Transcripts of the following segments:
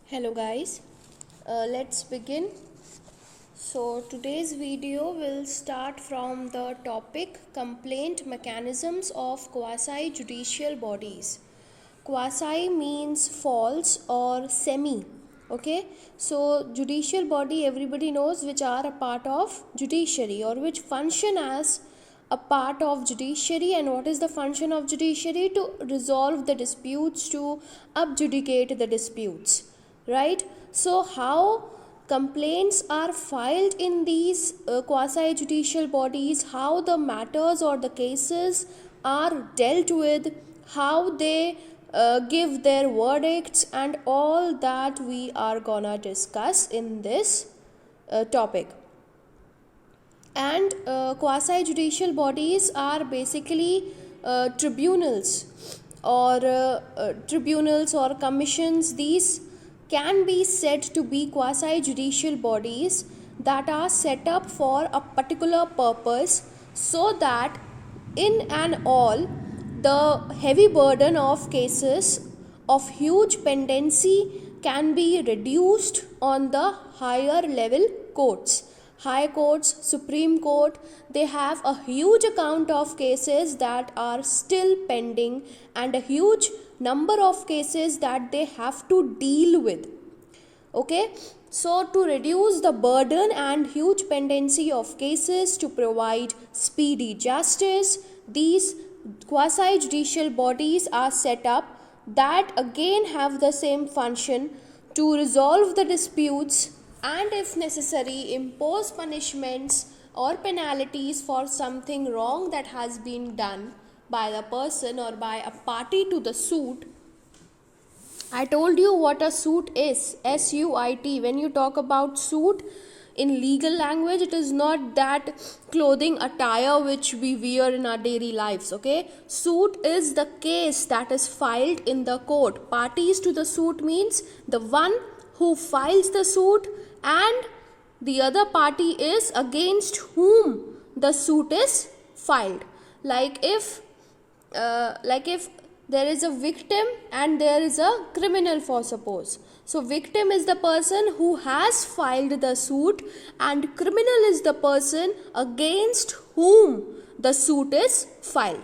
Hello guys, let's begin. So today's video will start from the topic complaint mechanisms of quasi-judicial bodies. Quasi means false or semi. Okay, so judicial body everybody knows which are a part of judiciary or which function as a part of judiciary. And what is the function of judiciary? To resolve the disputes, to adjudicate the disputes, right? So how complaints are filed in these quasi judicial bodies, how the matters or the cases are dealt with, how they give their verdicts, and all that we are gonna discuss in this topic. And quasi judicial bodies are basically tribunals or commissions. These can be said to be quasi judicial bodies that are set up for a particular purpose, so that in and all the heavy burden of cases of huge pendency can be reduced on the higher level courts. High courts, Supreme Court, they have a huge amount of cases that are still pending and a huge number of cases that they have to deal with. Okay, so to reduce the burden and huge pendency of cases, to provide speedy justice, these quasi judicial bodies are set up that again have the same function to resolve the disputes and, if necessary, impose punishments or penalties for something wrong that has been done by the person or by a party to the suit. I told you what a suit is, S-U-I-T. When you talk about suit in legal language, it is not that clothing attire which we wear in our daily lives, okay? Suit is the case that is filed in the court. Parties to the suit means the one who files the suit and the other party is against whom the suit is filed. Like if there is a victim and there is a criminal, for suppose. So victim is the person who has filed the suit and criminal is the person against whom the suit is filed.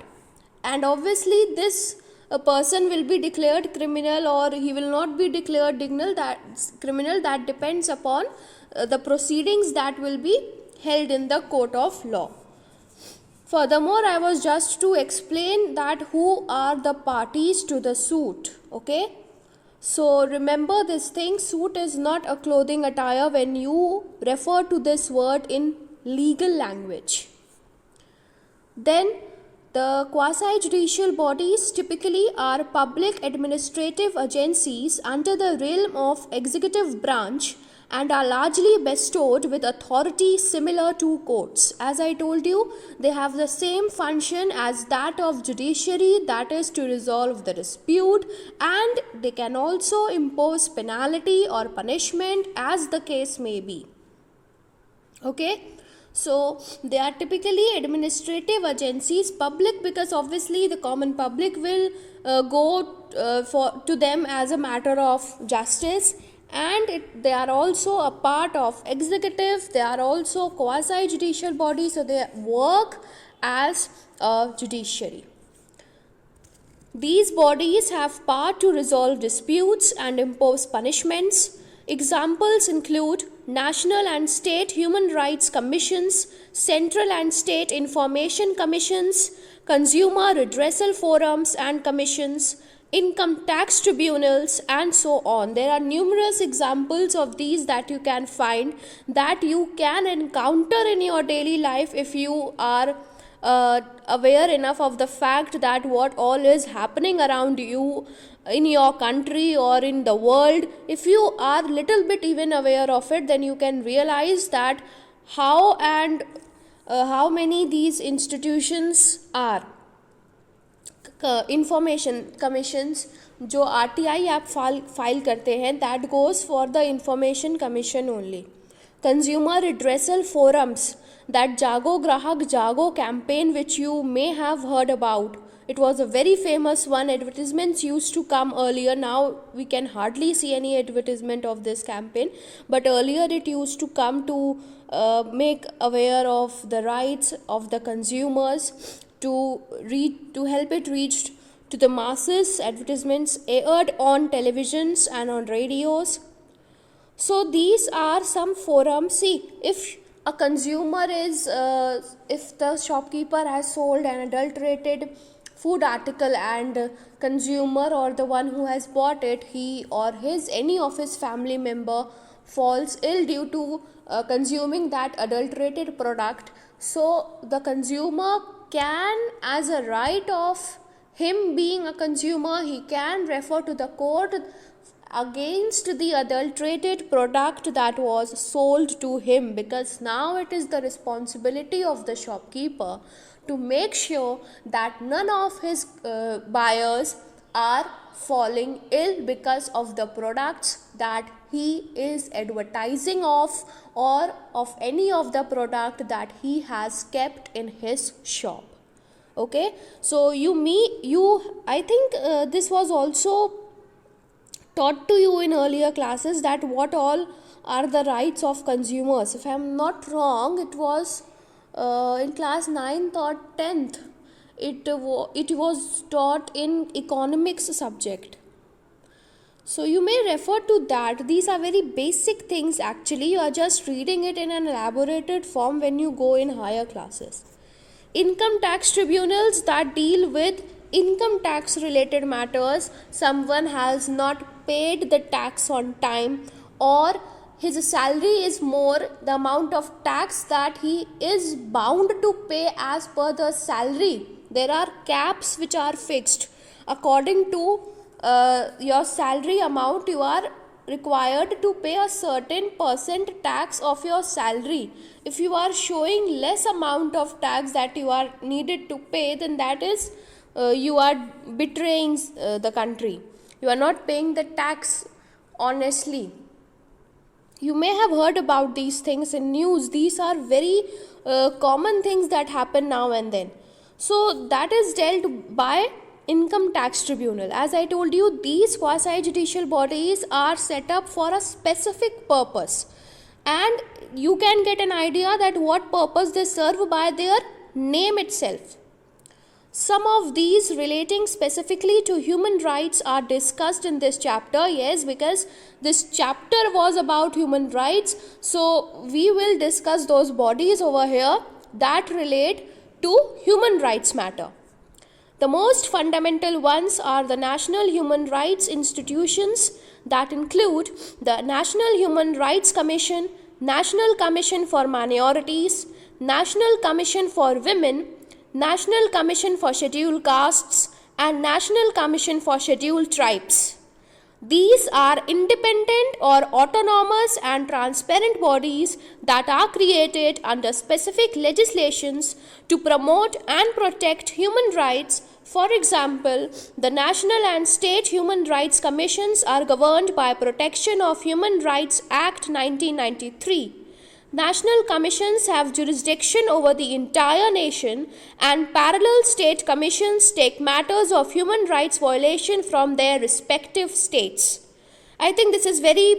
And obviously this a person will be declared criminal or he will not be declared criminal, that depends upon the proceedings that will be held in the court of law. Furthermore, I was just to explain that who are the parties to the suit. Okay, so remember this thing, suit is not a clothing attire when you refer to this word in legal language. Then the quasi judicial bodies typically are public administrative agencies under the realm of executive branch and are largely bestowed with authority similar to courts. As I told you, they have the same function as that of judiciary, that is to resolve the dispute, and they can also impose penalty or punishment as the case may be. Okay, so they are typically administrative agencies, public because obviously the common public will go to them as a matter of justice, and they are also a part of executive. They are also quasi judicial bodies, so they work as a judiciary. These bodies have power to resolve disputes and impose punishments. Examples include national and state human rights commissions, central and state information commissions, consumer redressal forums and commissions, income tax tribunals, and so on. There are numerous examples of these that you can find, that you can encounter in your daily life if you are aware enough of the fact that what all is happening around you in your country or in the world. If you are little bit even aware of it, then you can realize that how many these institutions are. Information commissions जो RTI आप file करते हैं, that goes for the information commission only. Consumer redressal forums, that Jago Grahak Jago campaign which you may have heard about, It was a very famous one. Advertisements used to come earlier. Now we can hardly see any advertisement of this campaign, but earlier it used to come to make aware of the rights of the consumers, to help it reach to the masses. Advertisements aired on televisions and on radios. So these are some forums. See, if a consumer is, if the shopkeeper has sold an adulterated food article and consumer or the one who has bought it, he or his any of his family member falls ill due to consuming that adulterated product, so the consumer can, as a right of him being a consumer, he can refer to the court against the adulterated product that was sold to him, because now it is the responsibility of the shopkeeper to make sure that none of his buyers are falling ill because of the products that he is advertising of, or of any of the product that he has kept in his shop. Okay, so I think this was also taught to you in earlier classes, that what all are the rights of consumers. If I am not wrong, it was in class 9th or 10th. It was taught in economics subject. So you may refer to that. These are very basic things actually. You are just reading it in an elaborated form when you go in higher classes. Income tax tribunals that deal with income tax related matters. Someone has not paid the tax on time, or his salary is more, the amount of tax that he is bound to pay as per the salary. There are caps which are fixed. According to your salary amount, you are required to pay a certain percent tax of your salary. If you are showing less amount of tax that you are needed to pay, then that is you are betraying the country. You are not paying the tax honestly. You may have heard about these things in news. These are very common things that happen now and then. So that is dealt by income tax tribunal. As I told you, these quasi-judicial bodies are set up for a specific purpose, and you can get an idea that what purpose they serve by their name itself. Some of these relating specifically to human rights are discussed in this chapter. Yes, because this chapter was about human rights, so we will discuss those bodies over here that relate to human rights matter. The most fundamental ones are the national human rights institutions, that include the National Human Rights Commission, National Commission for Minorities, National Commission for Women, National Commission for Scheduled Castes, and National Commission for Scheduled Tribes. These are independent or autonomous and transparent bodies that are created under specific legislations to promote and protect human rights. For example, the National and State Human Rights Commissions are governed by Protection of Human Rights Act 1993. National commissions have jurisdiction over the entire nation, and parallel state commissions take matters of human rights violation from their respective states. I think this is very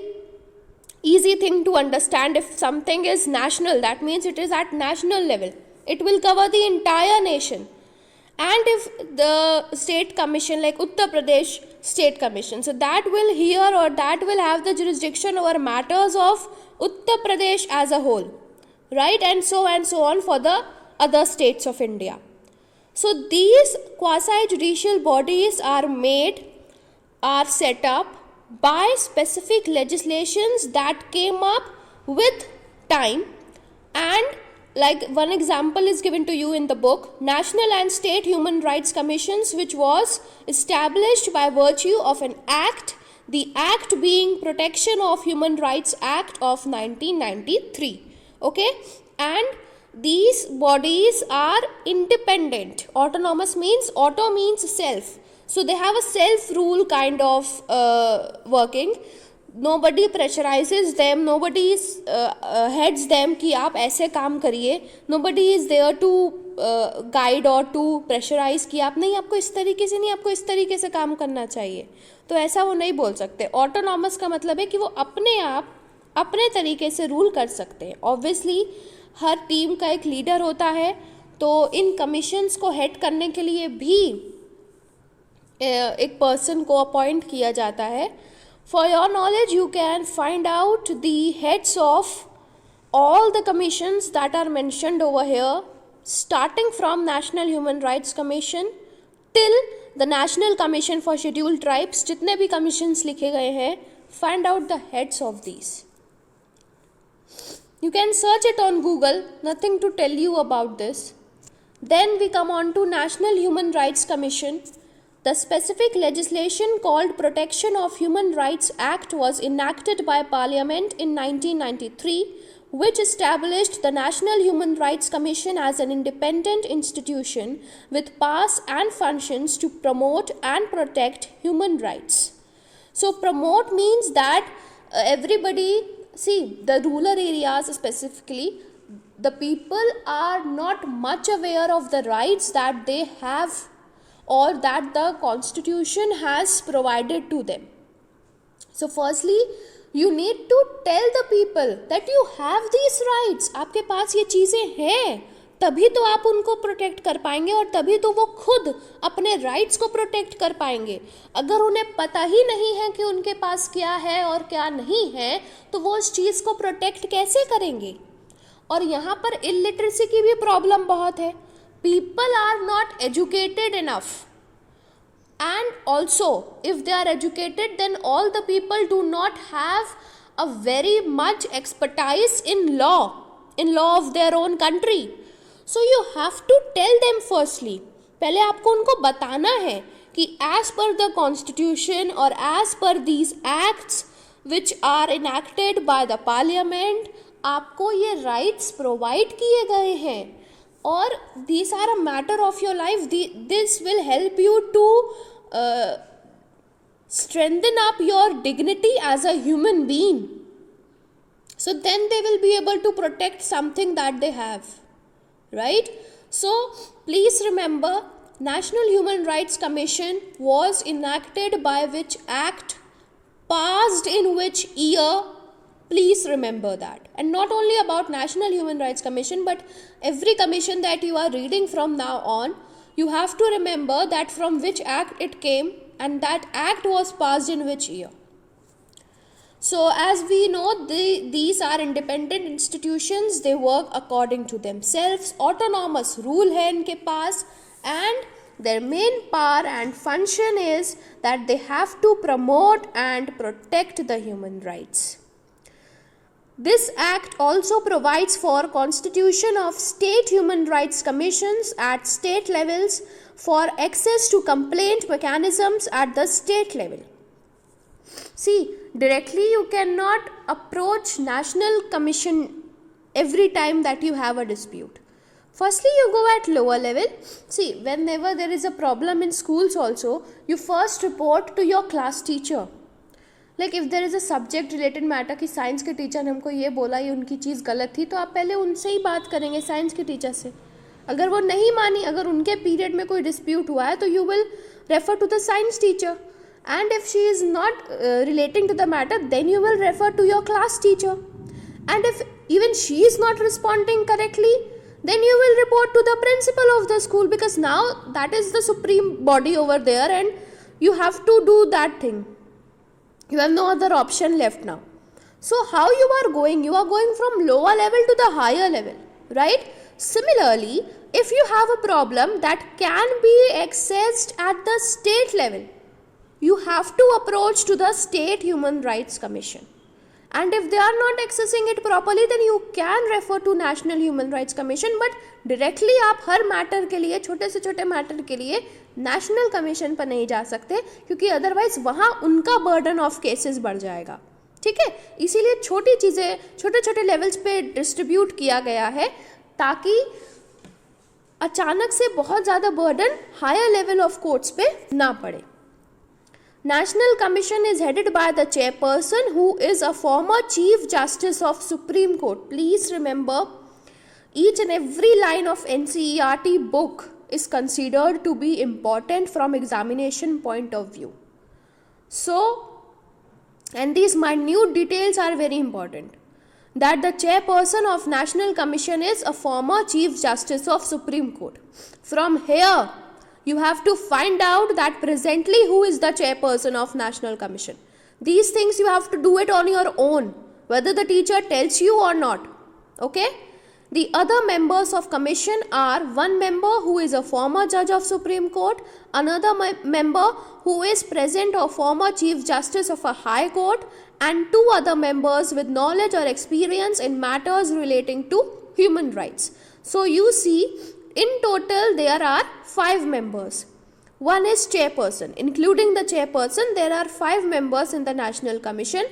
easy thing to understand. If something is national, that means it is at national level. It will cover the entire nation. And if the state commission, like Uttar Pradesh State Commission, so that will hear, or that will have the jurisdiction over matters of Uttar Pradesh as a whole, right? And so on for the other states of India. So these quasi-judicial bodies are set up by specific legislations that came up with time, and like one example is given to you in the book, National and State Human Rights Commissions, which was established by virtue of an act, the act being Protection of Human Rights Act of 1993. Okay, and these bodies are independent. Autonomous means, auto means self. So they have a self-rule kind of working. nobody pressurizes them, nobody heads them कि आप ऐसे काम करिए, nobody is there to guide or to pressurize कि आप नहीं, आपको इस तरीके से नहीं, आपको इस तरीके से काम करना चाहिए, तो ऐसा वो नहीं बोल सकते. ऑटोनॉमस का मतलब है कि वो अपने आप अपने तरीके से रूल कर सकते हैं. ऑब्वियसली हर टीम का एक लीडर होता है, तो इन कमीशंस को हेड करने के लिए भी एक पर्सन को अपॉइंट किया जाता है. For your knowledge, you can find out the heads of all the commissions that are mentioned over here, starting from National Human Rights Commission till the National Commission for Scheduled Tribes. जितने भी commissions लिखे गए हैं, find out the heads of these. You can search it on Google, nothing to tell you about this. Then we come on to National Human Rights Commission. The specific legislation called Protection of Human Rights Act was enacted by Parliament in 1993, which established the National Human Rights Commission as an independent institution with powers and functions to promote and protect human rights. So promote means that everybody, see, the rural areas specifically, the people are not much aware of the rights that they have or that the constitution has provided to them. So firstly, you need to tell the people that you have these rights. आपके पास ये चीज़ें हैं, तभी तो आप उनको protect कर पाएंगे और तभी तो वो खुद अपने राइट्स को प्रोटेक्ट कर पाएंगे. अगर उन्हें पता ही नहीं है कि उनके पास क्या है और क्या नहीं है, तो वो उस चीज़ को प्रोटेक्ट कैसे करेंगे. और यहाँ पर इलिटरेसी की भी प्रॉब्लम बहुत है. People are not educated enough, and also if they are educated, then all the people do not have a very much expertise in law of their own country. So you have to tell them firstly, पहले आपको उनको बताना है कि as per the constitution or as per these acts which are enacted by the parliament, आपको ये rights provide किए गए हैं. Or these are a matter of your life. This will help you to strengthen up your dignity as a human being. So then they will be able to protect something that they have, right? So please remember, National Human Rights Commission was enacted by which act, passed in which year. Please remember that. And not only about National Human Rights Commission, but every commission that you are reading from now on, you have to remember that from which act it came and that act was passed in which year. So as we know, these are independent institutions. They work according to themselves. Autonomous rule है इनके पास, and their main power and function is that they have to promote and protect the human rights. This act also provides for constitution of state human rights commissions at state levels for access to complaint mechanisms at the state level. See, directly you cannot approach national commission every time that you have a dispute. Firstly, you go at lower level. See, whenever there is a problem in schools also, you first report to your class teacher. Like if there is a subject related matter कि science के teacher ने हमको ये बोला, ये उनकी चीज़ गलत थी, तो आप पहले उनसे ही बात करेंगे, साइंस के टीचर से. अगर वो नहीं मानी, अगर उनके पीरियड में कोई डिस्प्यूट हुआ है, तो you will refer to the science teacher. And if she is not relating to the matter, then you will refer to your class teacher. And if even she is not responding correctly, then you will report to the principal of the school, because now that is the supreme body over there and you have to do that thing. You have no other option left now. So how you are going? You are going from lower level to the higher level, right? Similarly, if you have a problem that can be accessed at the state level, you have to approach to the State Human Rights Commission. And if they are not accessing it properly, then you can refer to National Human Rights Commission. But directly आप हर matter के लिए, छोटे से छोटे matter के लिए national commission पर नहीं जा सकते, क्योंकि अदरवाइज वहाँ उनका बर्डन ऑफ केसेस बढ़ जाएगा. ठीक है, इसीलिए छोटी चीज़ें छोटे छोटे लेवल्स पे डिस्ट्रीब्यूट किया गया है, ताकि अचानक से बहुत ज़्यादा burden higher level of courts पे ना पड़े. National Commission is headed by the chairperson who is a former Chief Justice of Supreme Court. Please remember, each and every line of NCERT book is considered to be important from examination point of view. So, and these minute details are very important. That the chairperson of National Commission is a former Chief Justice of Supreme Court. From here, you have to find out that presently who is the chairperson of National Commission. These things you have to do it on your own, whether the teacher tells you or not. Okay? The other members of commission are one member who is a former judge of Supreme Court, another member who is present or former Chief Justice of a High Court, and two other members with knowledge or experience in matters relating to human rights. So you see, in total there are 5 members. One is chairperson. Including the chairperson, there are 5 members in the National Commission.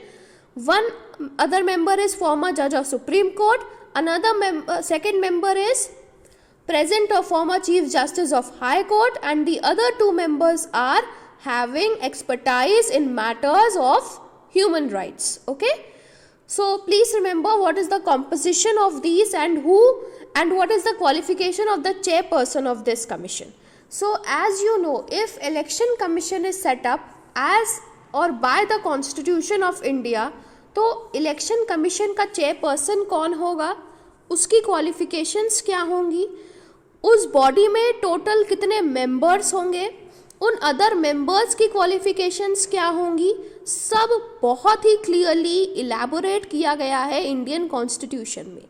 One other member is former judge of Supreme Court. Another second member is present or former Chief Justice of High Court, and the other 2 members are having expertise in matters of human rights. Okay? So please remember what is the composition of these and who and what is the qualification of the chairperson of this commission. So as you know, if election commission is set up as or by the Constitution of India, तो election commission का chairperson कौन होगा, उसकी qualifications क्या होंगी, उस body में total कितने मेंबर्स होंगे, उन अदर मेंबर्स की क्वालिफिकेशंस क्या होंगी, सब बहुत ही क्लियरली इलैबोरेट किया गया है इंडियन कॉन्स्टिट्यूशन में.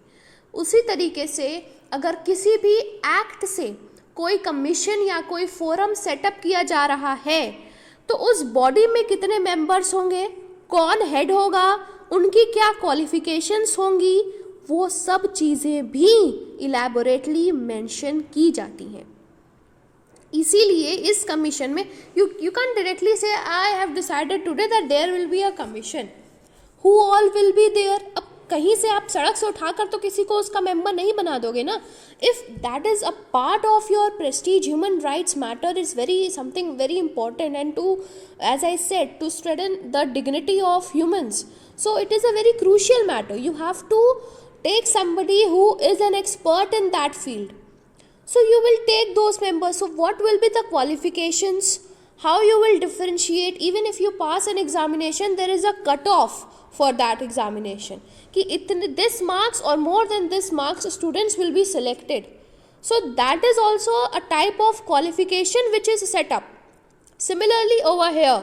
उसी तरीके से अगर किसी भी एक्ट से कोई कमीशन या कोई फोरम सेटअप किया जा रहा है तो उस बॉडी में कितने मेंबर्स होंगे, कौन हेड होगा, उनकी क्या क्वालिफिकेशंस होंगी, वो सब चीज़ें भी इलैबोरेटली मेंशन की जाती हैं. इसीलिए इस कमीशन में यू कैन डायरेक्टली से I have decided today that there will be a commission, who all will be there. अब कहीं से आप सड़क से उठाकर तो किसी को उसका मेंबर नहीं बना दोगे ना. If that is a part of your prestige, human rights matter is very something very important and to, as I said, to strengthen the dignity of humans. So it is a very crucial matter. You have to take somebody who is an expert in that field. So you will take those members. So what will be the qualifications? How you will differentiate? Even if you pass an examination, there is a cut-off for that examination. कि इतने this marks or more than this marks students will be selected. So that is also a type of qualification which is set up. Similarly over here,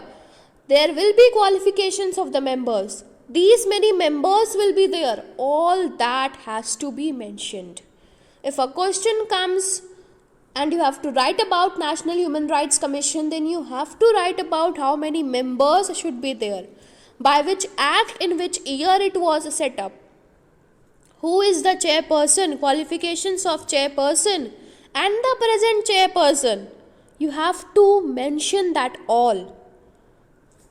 there will be qualifications of the members. These many members will be there. All that has to be mentioned. If a question comes and you have to write about National Human Rights Commission, then you have to write about how many members should be there, by which act, in which year it was set up, who is the chairperson, qualifications of chairperson and the present chairperson. You have to mention that all.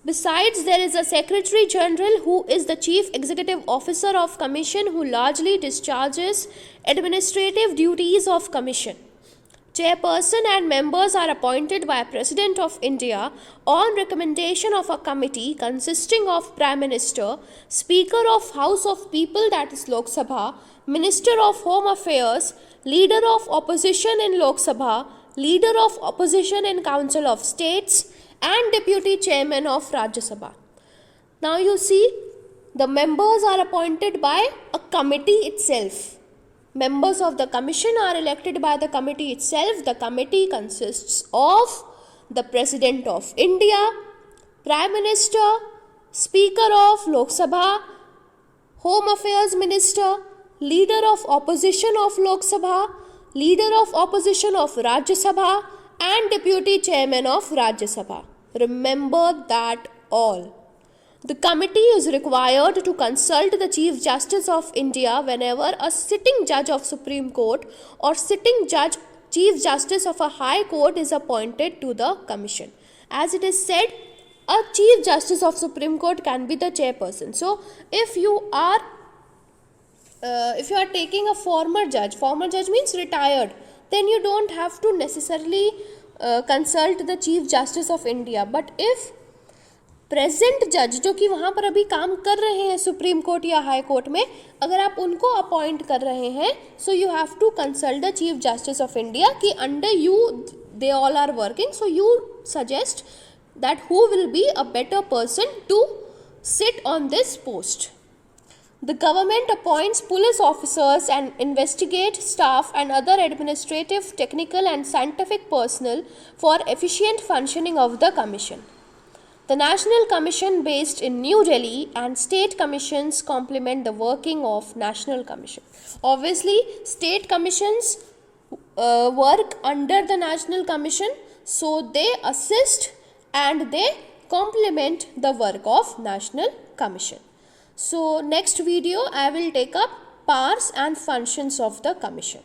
Besides, there is a Secretary General who is the Chief Executive Officer of Commission, who largely discharges administrative duties of Commission. Chairperson and members are appointed by President of India on recommendation of a committee consisting of Prime Minister, Speaker of House of People, that is Lok Sabha, Minister of Home Affairs, Leader of Opposition in Lok Sabha, Leader of Opposition in Council of States, and Deputy Chairman of Rajya Sabha. Now you see, the members are appointed by a committee itself. Members of the commission are elected by the committee itself. The committee consists of the President of India, Prime Minister, Speaker of Lok Sabha, Home Affairs Minister, Leader of Opposition of Lok Sabha, Leader of Opposition of Rajya Sabha, and Deputy Chairman of Rajya Sabha. Remember that all. The committee is required to consult the Chief Justice of India whenever a sitting judge of Supreme Court or sitting judge, Chief Justice of a High Court is appointed to the commission. As it is said, a Chief Justice of Supreme Court can be the chairperson. So if you are taking a former judge means retired, then you don't have to necessarily consult the Chief Justice of India. But if present जज जो कि वहाँ पर अभी काम कर रहे हैं सुप्रीम कोर्ट या हाई कोर्ट में, अगर आप उनको अपॉइंट कर रहे हैं, so you have to consult the chief justice of India कि under you they all are working, so you suggest that who will be a better person to sit on this post. The government appoints police officers and investigate staff and other administrative, technical and scientific personnel for efficient functioning of the commission. The National Commission based in New Delhi and state commissions complement the working of National Commission. Obviously, state commissions work under the National Commission, so they assist and they complement the work of National Commission. So next video I will take up powers and functions of the Commission.